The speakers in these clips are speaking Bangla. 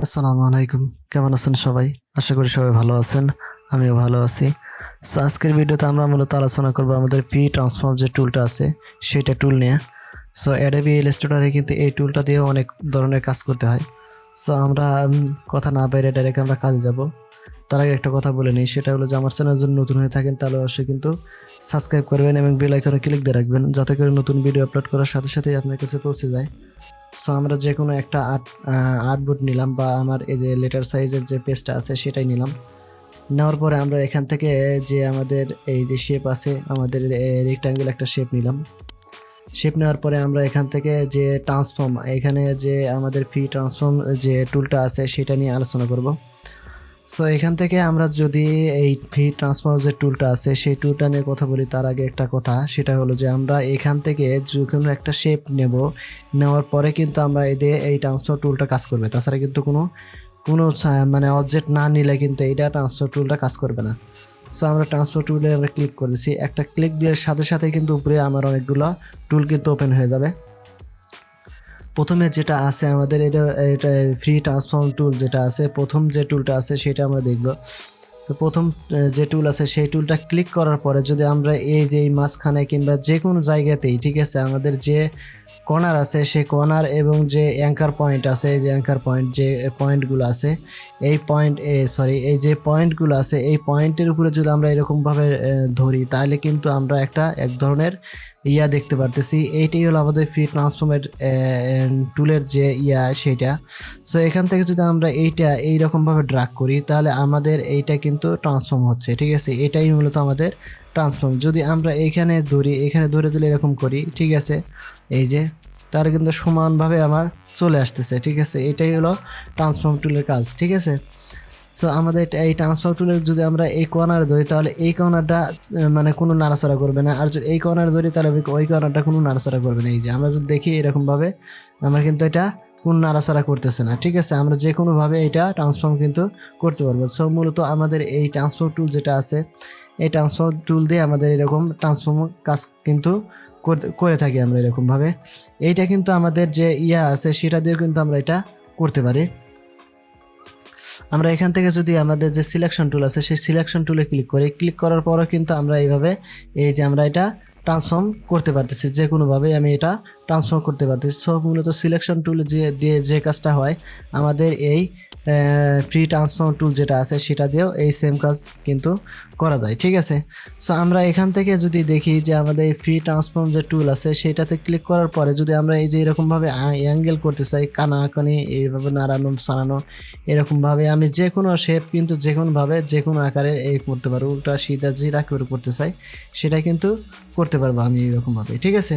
আসসালামু আলাইকুম, কেমন আছেন সবাই? আশা করি সবাই ভালো আছেন, আমিও ভালো আছি। সো আজকের ভিডিওতে আমরা মূলত আলোচনা করব আমাদের ফ্রি ট্রান্সফর্ম যে টুলটা আছে সেটা টুল নিয়ে। সো অ্যাডোবি ইলাস্ট্রেটরে কিন্তু এই টুলটা দিয়ে অনেক ধরনের কাজ করতে হয়। সো আমরা কথা না বাইরে ডাইরেক্ট আমরা কাজে যাব। তার আগে একটা কথা বলে নিই, সেটা হলো যে আমার চ্যানেল যদি নতুন হয়ে থাকেন তাহলে অবশ্যই কিন্তু সাবস্ক্রাইব করবেন এবং বেল আইকনে ক্লিক দিয়ে রাখবেন, যাতে করে নতুন ভিডিও আপলোড করার সাথে সাথেই আপনার কাছে পৌঁছে যায়। সো আমরা যে কোনো একটা আর্টবোর্ড নিলাম, বা আমার এই যে লেটার সাইজের যে পেজটা আছে সেটাই নিলাম। নেওয়ার পরে আমরা এখান থেকে যে আমাদের এই যে শেপ আছে, আমাদের রেক্টাঙ্গেল একটা শেপ নিলাম। শেপ নেওয়ার পরে আমরা এখান থেকে যে ট্রান্সফর্ম, এখানে যে আমাদের ফ্রি ট্রান্সফর্ম যে টুলটা আছে সেটা নিয়ে আলোচনা করব। সো এখান থেকে আমরা যদি এই ফ্রি ট্রান্সফর্ম যে টুলটা আছে সেই টুলটা নিয়ে কথা বলি, তার আগে একটা কথা, সেটা হলো যে আমরা এখান থেকে যে কোনো একটা শেপ নেওয়ার পরে কিন্তু আমরা এই ট্রান্সফর্ম টুলটা কাজ করবে। তাছাড়া কিন্তু কোনো কোনো মানে অবজেক্ট না নিলে কিন্তু এইটা ট্রান্সফার টুলটা কাজ করবে না। সো আমরা ট্রান্সফার টুলে আমরা ক্লিক করেছি, একটা ক্লিক দেওয়ার সাথে সাথে কিন্তু উপরে আমার অনেকগুলো টুল কিন্তু ওপেন হয়ে যাবে। প্রথমে যেটা আছে আমাদের এটা এটা ফ্রি ট্রান্সফর্ম টুল যেটা আছে, প্রথম যে টুলটা আছে সেটা আমরা দেখব। তো প্রথম যে টুল আছে সেই টুলটা ক্লিক করার পরে যদি আমরা এই যে মাঝখানে কিংবা যে কোনো জায়গাতেই, ঠিক আছে, আমাদের যে কর্নার আছে সেই কর্নার এবং যে অ্যাঙ্কার পয়েন্ট আছে, এই যে অ্যাঙ্কার পয়েন্ট যে পয়েন্টগুলো আছে, এই পয়েন্ট এই যে পয়েন্টগুলো আছে এই পয়েন্টের উপরে যদি আমরা এরকমভাবে ধরি, তাহলে কিন্তু আমরা এক ধরনের দেখতে পারতেছি। এইটাই হলো আমাদের ফ্রি ট্রান্সফর্মের টুলের যে সেটা। সো এখান থেকে যদি আমরা এইরকমভাবে ড্রাগ করি তাহলে আমাদের এইটা কিন্তু ট্রান্সফর্ম হচ্ছে, ঠিক আছে। এটাই মূলত আমাদের ট্রান্সফর্ম। যদি আমরা এখানে ধরে দিলে এরকম করি, ঠিক আছে, এই যে তার কিন্তু সমানভাবে আমার চলে আসতেছে, ঠিক আছে। এটাই হলো ট্রান্সফর্ম টুলের কাজ, ঠিক আছে। সো আমাদের এই ট্রান্সফর্ম টুলের যদি আমরা এই কর্নার ধরি তাহলে এই কর্নারটা মানে কোনো নাড়াচাড়া করবে না, আর যদি এই কর্নার ধরি তাহলে ওই কর্নারটা কোনো নাড়াচাড়া করবে না। এই যে আমরা যদি দেখি এরকমভাবে আমরা কিন্তু এটা কোনো নাড়াচাড়া করতেছে না, ঠিক আছে। আমরা যে কোনোভাবে এটা ট্রান্সফর্ম কিন্তু করতে পারবো। সো মূলত আমাদের এই ট্রান্সফর্ম টুল যেটা আছে, এই ট্রান্সফর্ম টুল দিয়ে আমাদের এরকম ট্রান্সফর্ম কাজ কিন্তু করে থাকি আমরা এরকমভাবে। এইটা কিন্তু আমাদের যে আছে সেটা দিয়েও কিন্তু আমরা এটা করতে পারি। আমরা এখান থেকে যদি আমাদের যে সিলেকশন টুল আছে সেই সিলেকশন টুলে ক্লিক করার পরও কিন্তু আমরা এইভাবে এই যে আমরা এটা ট্রান্সফর্ম করতে পারতেছি, যে কোনোভাবে আমি এটা ট্রান্সফর্ম করতে পারতেছি। সব মূলত সিলেকশন টুলে দিয়ে যে কাজটা হয় আমাদের এই ফ্রি ট্রান্সফর্ম টুল যেটা আছে সেটা দিয়েও এই সেম কাজ কিন্তু করা যায়, ঠিক আছে। সো আমরা এখান থেকে যদি দেখি যে আমাদের এই ফ্রি ট্রান্সফর্ম যে টুল আছে সেটাতে ক্লিক করার পরে যদি আমরা এই যে এরকমভাবে অ্যাঙ্গেল করতে চাই, কানাকানি এইভাবে নাড়ানো সারানো, এরকমভাবে আমি যে কোনো শেপ কিন্তু যে কোনোভাবে যে কোনো আকারে এই করতে পারবো, উল্টা সিধা যেটা করে করতে চাই সেটা কিন্তু করতে পারবো আমি এইরকমভাবে, ঠিক আছে।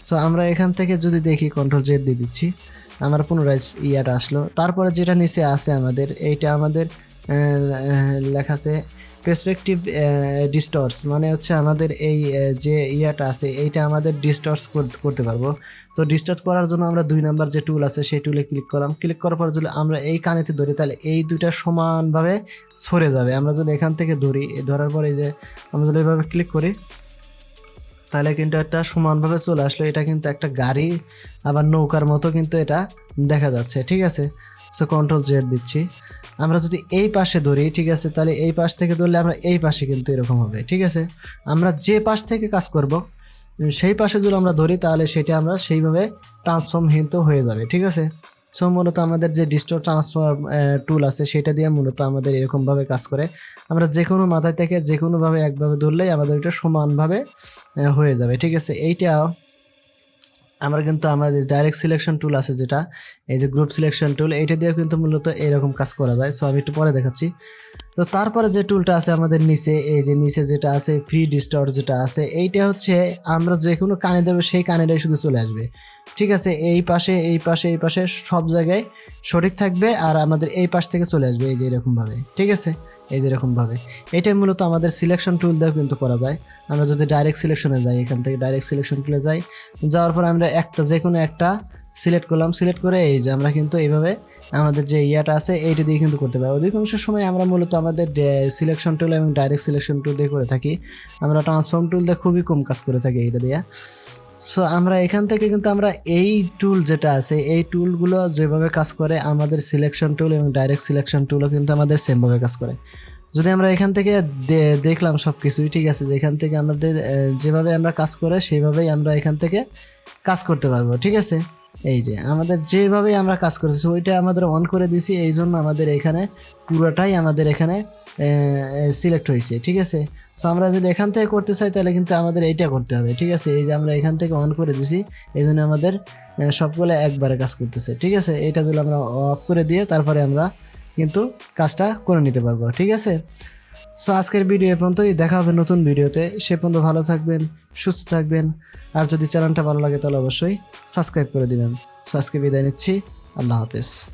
সো আমরা এখান থেকে যদি দেখি Ctrl Z দিয়ে দিচ্ছি, আমার পুনরায় আসলো। তারপরে যেটা নিচে আছে আমাদের এইটা আমাদের লেখা আছে পার্সপেক্টিভ ডিস্টর্টস, মানে হচ্ছে আমাদের এই যে আছে এইটা আমাদের ডিস্টর্টস করতে পারবো। তো ডিস্টর্ট করার জন্য আমরা 2 নাম্বার যে টুল আছে সেই টুলে ক্লিক করলাম। ক্লিক করার পর যদি আমরা এই কানেতে ধরি তাহলে এই দুইটা সমানভাবে সরে যাবে। আমরা যদি এখান থেকে ধরার পরে যে আমরা যদি এভাবে ক্লিক করি তাহলে কিন্তু একটা সমানভাবে চলে আসলো। এটা কিন্তু একটা গাড়ি আবার নৌকার মতো কিন্তু এটা দেখা যাচ্ছে, ঠিক আছে। সো Ctrl Z দিচ্ছি। আমরা যদি এই পাশে ধরি, ঠিক আছে, তাহলে এই পাশ থেকে ধরলে আমরা এই পাশে কিন্তু এরকম হবে, ঠিক আছে। আমরা যে পাশ থেকে কাজ করব সেই পাশে যদি আমরা ধরি তাহলে সেটা আমরা সেইভাবে ট্রান্সফর্ম কিন্তু হয়ে যাবে, ঠিক আছে। সো মূলত আমাদের যে ডিস্টর্ট ট্রান্সফর্ম টুল আছে সেটা দিয়ে মূলত আমাদের এরকমভাবে কাজ করে। আমরা যে কোনো মাথায় থেকে যে কোনোভাবে একভাবে ধরলেই আমাদের এটা সমানভাবে হয়ে যাবে, ঠিক আছে। এইটা আমরা কিন্তু আমাদের ডাইরেক্ট সিলেকশন টুল আছে যেটা এই যে গ্রুপ সিলেকশন টুল, এইটা দিয়ে কিন্তু মূলত এরকম কাজ করা যায়। সো আমি একটু পরে দেখাচ্ছি। তো তারপরে যে টুলটা আছে আমাদের নিচে, এই যে নিচে যেটা আছে ফ্রি ডিস্টর্ট যেটা আছে, এইটা হচ্ছে আমরা যে কোনো কানে দেবো সেই কানেটাই শুধু চলে আসবে, ঠিক আছে। এই পাশে সব জায়গায় সঠিক থাকবে, আর আমাদের এই পাশ থেকে চলে আসবে এই যে এরকমভাবে, ঠিক আছে। এই যে এরকমভাবে এটাই মূলত আমাদের সিলেকশন টুল দিয়েও কিন্তু করা যায়। আমরা যদি ডাইরেক্ট সিলেকশনে যাই, এখান থেকে ডাইরেক্ট সিলেকশন টুলে যাওয়ার পর আমরা যে কোনো একটা সিলেক্ট করলাম, সিলেক্ট করে এই যে আমরা কিন্তু এইভাবে আমাদের যে আছে এইটা দিয়ে কিন্তু করতে পারি। অধিকাংশ সময় আমরা মূলত আমাদের সিলেকশন টুল এবং ডাইরেক্ট সিলেকশন টুল দিয়ে করে থাকি। আমরা ট্রান্সফর্ম টুল দিয়ে খুবই কম কাজ করে থাকি এইটা দিয়ে। সো আমরা এখান থেকে কিন্তু আমরা এই টুল যেটা আছে এই টুলগুলো যেভাবে কাজ করে আমাদের সিলেকশন টুল এবং ডাইরেক্ট সিলেকশন টুলও কিন্তু আমাদের সেমভাবে কাজ করে। যদি আমরা এখান থেকে দেখলাম সব কিছুই ঠিক আছে, যে এখান থেকে আমাদের যেভাবে আমরা কাজ করে সেইভাবেই আমরা এখান থেকে কাজ করতে পারবো। ঠিক আছে, এই যে আমাদের যেভাবে আমরা কাজ করতেছি ওইটা আমাদের অন করে দিছি, এই জন্য আমাদের এখানে পুরোটাই আমাদের এখানে সিলেক্ট হয়েছে। ঠিক আছে, সো আমরা যদি এখান থেকে করতে চাই তাহলে কিন্তু আমাদের এইটা করতে হবে। ঠিক আছে, এই যে আমরা এখান থেকে অন করে দিছি এই জন্য আমাদের সবগুলো একবারে কাজ করতেছে। ঠিক আছে, এটা যদি আমরা অফ করে দিয়ে তারপরে আমরা কিন্তু কাজটা করে নিতে পারবো। ঠিক আছে, সো আজকের ভিডিও এ পর্যন্তই, দেখা হবে নতুন ভিডিওতে। সে পর্যন্ত ভালো থাকবেন, সুস্থ থাকবেন, আর যদি চ্যানেলটা ভালো লাগে তাহলে অবশ্যই সাবস্ক্রাইব করে দিবেন। সো আজকে বিদায় নিচ্ছি, আল্লাহ হাফেজ।